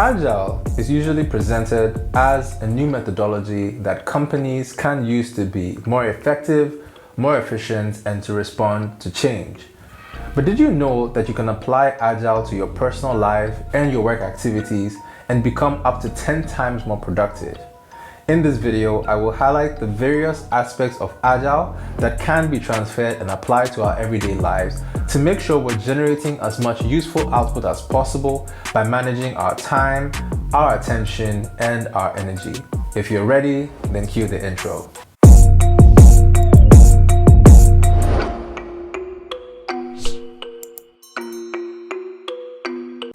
Agile is usually presented as a new methodology that companies can use to be more effective, more efficient, and to respond to change. But did you know that you can apply Agile to your personal life and your work activities and become up to 10 times more productive? In this video, I will highlight the various aspects of Agile that can be transferred and applied to our everyday lives to make sure we're generating as much useful output as possible by managing our time, our attention, and our energy. If you're ready, then cue the intro.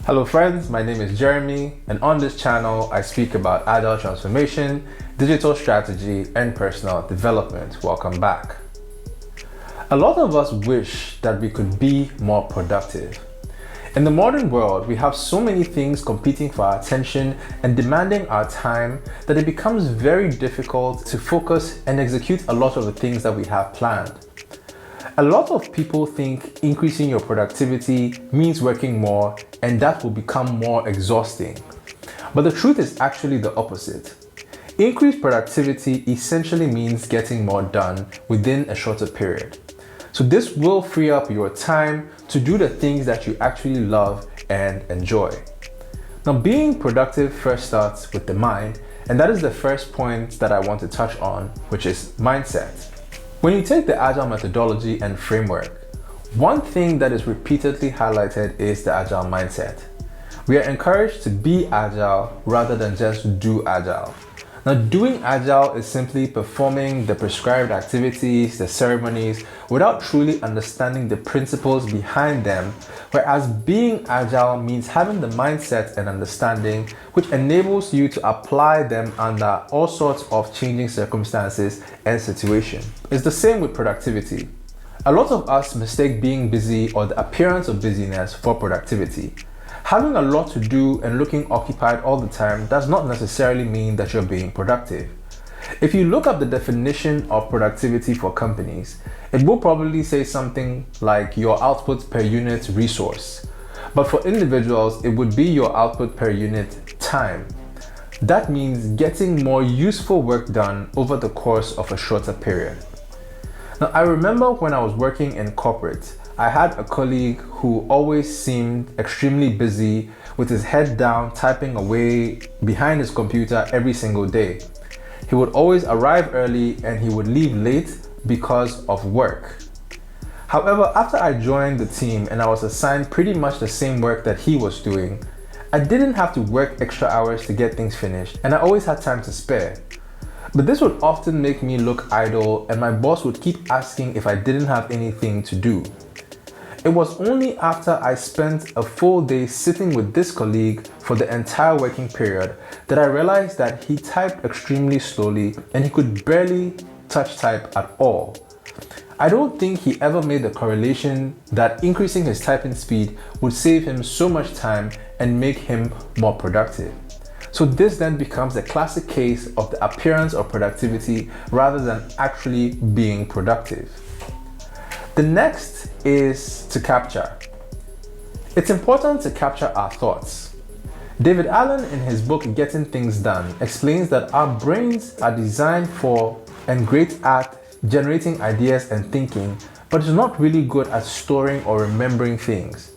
Hello friends, my name is Jeremy, and on this channel I speak about Agile transformation, digital strategy, and personal development. Welcome back. A lot of us wish that we could be more productive. In the modern world, we have so many things competing for our attention and demanding our time that it becomes very difficult to focus and execute a lot of the things that we have planned. A lot of people think increasing your productivity means working more and that will become more exhausting. But the truth is actually the opposite. Increased productivity essentially means getting more done within a shorter period. So this will free up your time to do the things that you actually love and enjoy. Now, being productive first starts with the mind, and that is the first point that I want to touch on, which is mindset. When you take the Agile methodology and framework, one thing that is repeatedly highlighted is the Agile mindset. We are encouraged to be Agile rather than just do Agile. Now, doing Agile is simply performing the prescribed activities, the ceremonies, without truly understanding the principles behind them, whereas being Agile means having the mindset and understanding which enables you to apply them under all sorts of changing circumstances and situations. It's the same with productivity. A lot of us mistake being busy or the appearance of busyness for productivity. Having a lot to do and looking occupied all the time does not necessarily mean that you're being productive. If you look up the definition of productivity for companies, it will probably say something like your output per unit resource. But for individuals, it would be your output per unit time. That means getting more useful work done over the course of a shorter period. Now, I remember when I was working in corporate, I had a colleague who always seemed extremely busy with his head down, typing away behind his computer every single day. He would always arrive early and he would leave late because of work. However, after I joined the team and I was assigned pretty much the same work that he was doing, I didn't have to work extra hours to get things finished, and I always had time to spare. But this would often make me look idle, and my boss would keep asking if I didn't have anything to do. It was only after I spent a full day sitting with this colleague for the entire working period that I realized that he typed extremely slowly and he could barely touch type at all. I don't think he ever made the correlation that increasing his typing speed would save him so much time and make him more productive. So this then becomes a classic case of the appearance of productivity rather than actually being productive. The next is to capture. It's important to capture our thoughts. David Allen, in his book Getting Things Done, explains that our brains are designed for and great at generating ideas and thinking, but it's not really good at storing or remembering things.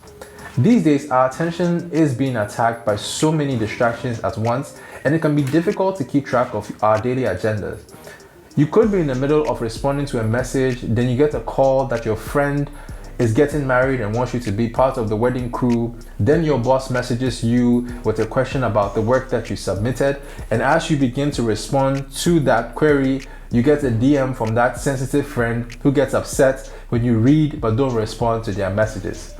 These days, our attention is being attacked by so many distractions at once, and it can be difficult to keep track of our daily agendas. You could be in the middle of responding to a message, then you get a call that your friend is getting married and wants you to be part of the wedding crew. Then your boss messages you with a question about the work that you submitted, and as you begin to respond to that query, you get a DM from that sensitive friend who gets upset when you read but don't respond to their messages.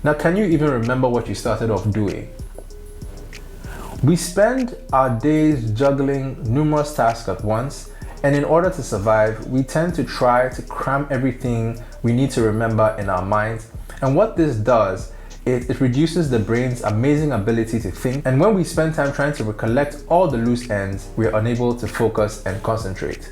Now, can you even remember what you started off doing? We spend our days juggling numerous tasks at once, and in order to survive, we tend to try to cram everything we need to remember in our minds. And what this does is it reduces the brain's amazing ability to think. And when we spend time trying to recollect all the loose ends, we are unable to focus and concentrate.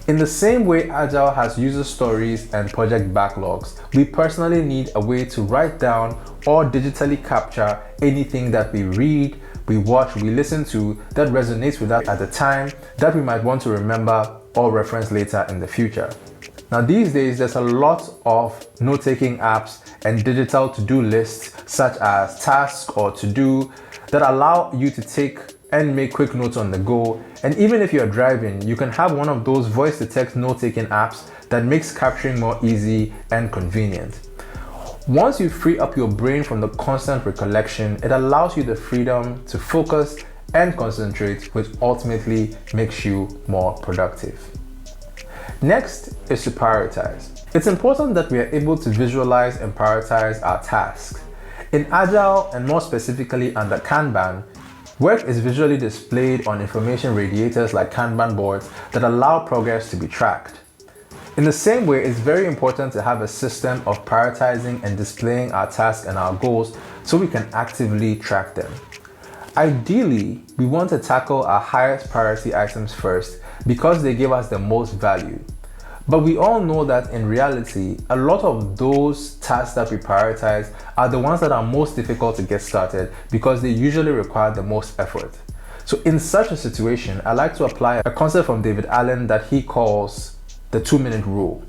In the same way Agile has user stories and project backlogs, we personally need a way to write down or digitally capture anything that we read, we watch, we listen to that resonates with us at the time that we might want to remember or reference later in the future. Now these days, there's a lot of note-taking apps and digital to-do lists such as Task or To-Do that allow you to take and make quick notes on the go. And even if you're driving, you can have one of those voice-to-text note-taking apps that makes capturing more easy and convenient. Once you free up your brain from the constant recollection, it allows you the freedom to focus and concentrate, which ultimately makes you more productive. Next is to prioritize. It's important that we are able to visualize and prioritize our tasks. In Agile, and more specifically under Kanban, work is visually displayed on information radiators like Kanban boards that allow progress to be tracked. In the same way, it's very important to have a system of prioritizing and displaying our tasks and our goals so we can actively track them. Ideally, we want to tackle our highest priority items first because they give us the most value. But we all know that in reality, a lot of those tasks that we prioritize are the ones that are most difficult to get started because they usually require the most effort. So in such a situation, I like to apply a concept from David Allen that he calls the 2-minute rule.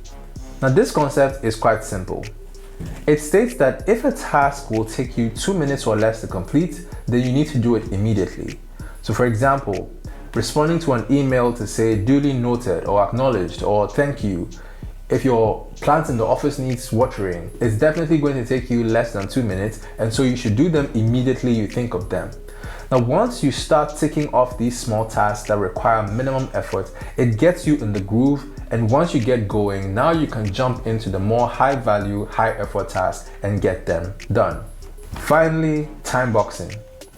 Now this concept is quite simple. It states that if a task will take you 2 minutes or less to complete, then you need to do it immediately. So for example, responding to an email to say duly noted or acknowledged or thank you. If your plant in the office needs watering, it's definitely going to take you less than 2 minutes, and so you should do them immediately you think of them. Now, once you start ticking off these small tasks that require minimum effort, it gets you in the groove, and once you get going, now you can jump into the more high value, high effort tasks and get them done. Finally, time boxing.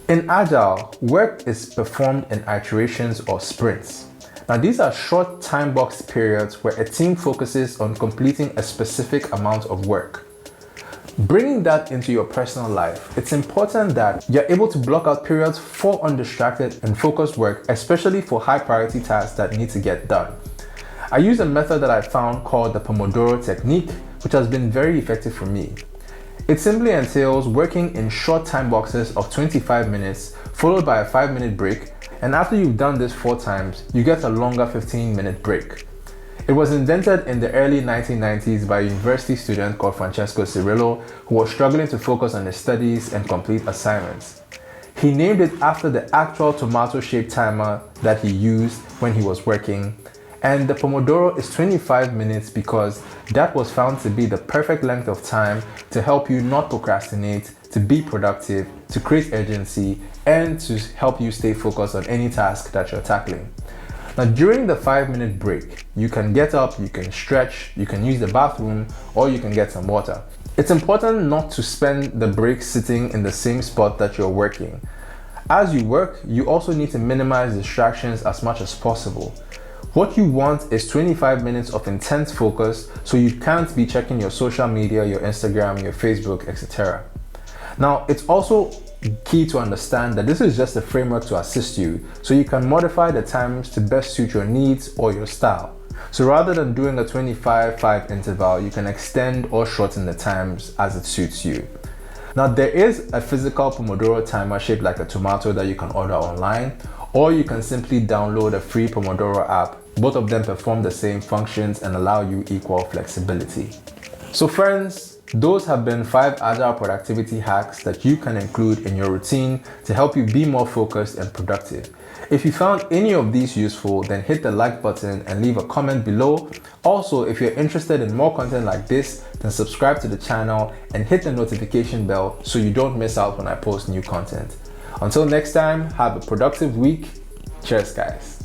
In Agile, work is performed in iterations or sprints. Now these are short time box periods where a team focuses on completing a specific amount of work. Bringing that into your personal life, it's important that you're able to block out periods for undistracted and focused work, especially for high priority tasks that need to get done. I use a method that I found called the Pomodoro technique, which has been very effective for me. It simply entails working in short time boxes of 25 minutes, followed by a 5-minute break, and after you've done this 4 times, you get a longer 15-minute break. It was invented in the early 1990s by a university student called Francesco Cirillo, who was struggling to focus on his studies and complete assignments. He named it after the actual tomato-shaped timer that he used when he was working. And the Pomodoro is 25 minutes because that was found to be the perfect length of time to help you not procrastinate, to be productive, to create urgency, and to help you stay focused on any task that you're tackling. Now during the 5-minute break, you can get up, you can stretch, you can use the bathroom, or you can get some water. It's important not to spend the break sitting in the same spot that you're working. As you work, you also need to minimize distractions as much as possible. What you want is 25 minutes of intense focus, so you can't be checking your social media, your Instagram, your Facebook, etc. Now, it's also key to understand that this is just a framework to assist you, so you can modify the times to best suit your needs or your style. So rather than doing a 25-5 interval, you can extend or shorten the times as it suits you. Now, there is a physical Pomodoro timer shaped like a tomato that you can order online, or you can simply download a free Pomodoro app. Both of them perform the same functions and allow you equal flexibility. So friends, those have been 5 Agile productivity hacks that you can include in your routine to help you be more focused and productive. If you found any of these useful, then hit the like button and leave a comment below. Also, if you're interested in more content like this, then subscribe to the channel and hit the notification bell so you don't miss out when I post new content. Until next time, have a productive week. Cheers, guys.